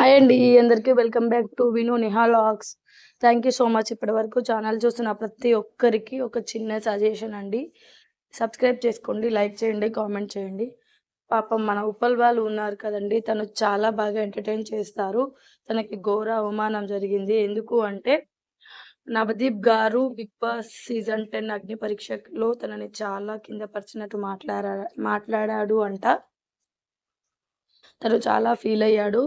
Hi అండి అందరికీ welcome back to Vinu Niha logs. Thank you so much. ఇప్పటివరకు ఛానల్ చూస్తున్న ప్రతి ఒక్కరికి ఒక చిన్న సజెషన్ అండి. సబ్స్క్రైబ్ చేసుకోండి, లైక్ చేయండి, కామెంట్ చేయండి. పాపం మన ఉప్పల్ వాళ్ళు ఉన్నారు కదండి, తను చాలా బాగా ఎంటర్టైన్ చేస్తారు. తనకి ఘోర అవమానం జరిగింది. ఎందుకు అంటే నవదీప్ గారు బిగ్ బాస్ సీజన్ 10 అగ్ని పరీక్షలో తనని చాలా కింద పరిచినట్టు మాట్లాడాడు అంట. తను చాలా ఫీల్ అయ్యాడు.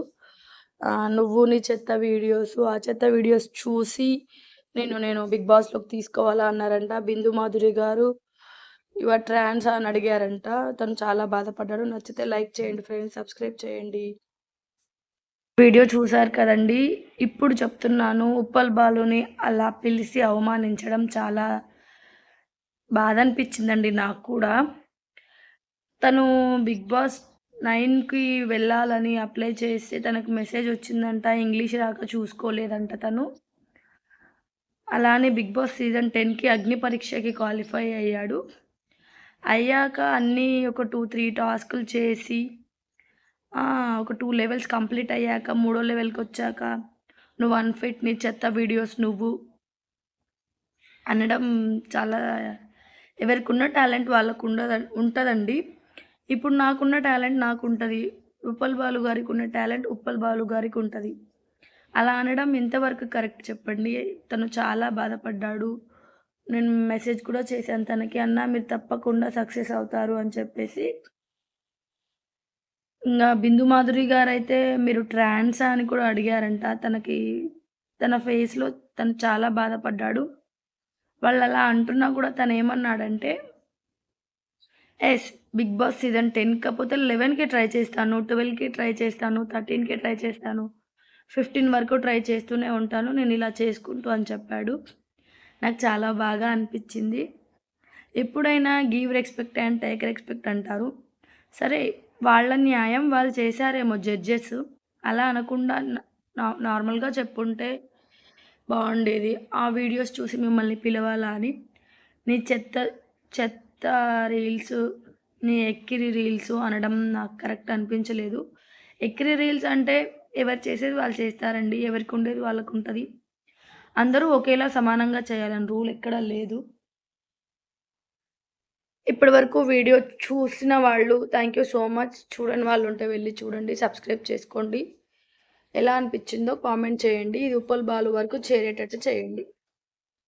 నువ్వు నీ చెత్త వీడియోస్, ఆ చెత్త వీడియోస్ చూసి నేను బిగ్ బాస్‌లోకి తీసుకోవాలా అన్నారంట. బిందు మాధురి గారు యు ఆర్ ట్రాన్స్ అని అడిగారంట. తను చాలా బాధపడ్డాడు. నచ్చితే లైక్ చేయండి ఫ్రెండ్స్, సబ్స్క్రైబ్ చేయండి. వీడియో చూసారు కదండీ! ఇప్పుడు చెప్తున్నాను, ఉప్పల్ బాలుని అలా పిలిసి అవమానించడం చాలా బాధ అనిపించిందండి నాకు కూడా. తను బిగ్ బాస్ 9కి వెళ్ళాలని అప్లై చేస్తే తనకు మెసేజ్ వచ్చిందంట. ఇంగ్లీష్ రాక చూసుకోలేదంట తను. అలానే బిగ్ బాస్ సీజన్ 10కి అగ్ని పరీక్షకి క్వాలిఫై అయ్యాడు. అయ్యాక అన్నీ ఒక 2, 3 టాస్కులు చేసి ఒక 2 లెవెల్స్ కంప్లీట్ అయ్యాక మూడో లెవెల్‌కొచ్చాక నువ్వు అన్‌ఫిట్, నీ చెత్త వీడియోస్ నువ్వు అనడం చాలా, ఎవరికున్న టాలెంట్ వాళ్ళకు ఉంటదండి. ఇప్పుడు నాకున్న టాలెంట్ నాకుంటది. ఉప్పల్ బాలు గారికున్న టాలెంట్ ఉప్పల్ బాలు గారికుంటది. అలా అనడం ఎంతవరకు కరెక్ట్ చెప్పండి? తను చాలా బాధపడ్డాడు. నేను మెసేజ్ కూడా చేశాను తనకి. "అన్నా మీరు తప్పకుండా సక్సెస్ అవుతారు" అని చెప్పేసి. ఇంగా బిందు మాధురి గారైతే మీరు ట్రాన్సా అని కూడా అడిగారంట. తన ఫేస్‌లో తను చాలా బాధపడ్డాడు. వాళ్ళలా అంటున్నా కూడా తనేమన్నాడంటే, యెస్. బిగ్ బాస్ సీజన్ 10 కాకపోతే 11కి ట్రై చేస్తాను, 12కి ట్రై చేస్తాను, 13కి ట్రై చేస్తాను, 15 వరకు ట్రై చేస్తూనే ఉంటాను. నేనిలా చేసుకుంటూ అని చెప్పాడు. నాకు చాలా బాగా అనిపిచ్చింది. ఎప్పుడైనా give respect and take respect అంటారు. సరే, వాళ్ళ న్యాయం వాళ్ళు చేశారేమో జడ్జెస్. అలా అనకుండా నార్మల్‌గా చెప్పుంటే బావుండేది. ఆ వీడియోస్ చూసి మిమ్మల్ని పిలవాలా అని. నీ చెత్త చెత్త రీల్స్, నీ ఎక్కిరి రీల్స్ అనడం నాకు కరెక్ట్ అనిపించలేదు. ఎక్కిరి రీల్స్ అంటే ఎవరు చేసేది వాళ్ళు చేస్తారండి. ఎవరికుండేది వాళ్ళకుంటది. అందరూ ఒకేలా సమానంగా చేయాలని రూల్ ఎక్కడా లేదు. ఇప్పటి వరకు వీడియో చూసిన వాళ్ళు థ్యాంక్ యూ సో మచ్. చూడని వాళ్ళుంటే వెళ్లి చూడండి. సబ్స్క్రైబ్ చేసుకోండి. ఎలా అనిపించిందో కామెంట్ చేయండి. ఇది ఉప్పల్ బాలు వరకు చేరేటట్టు చేయండి.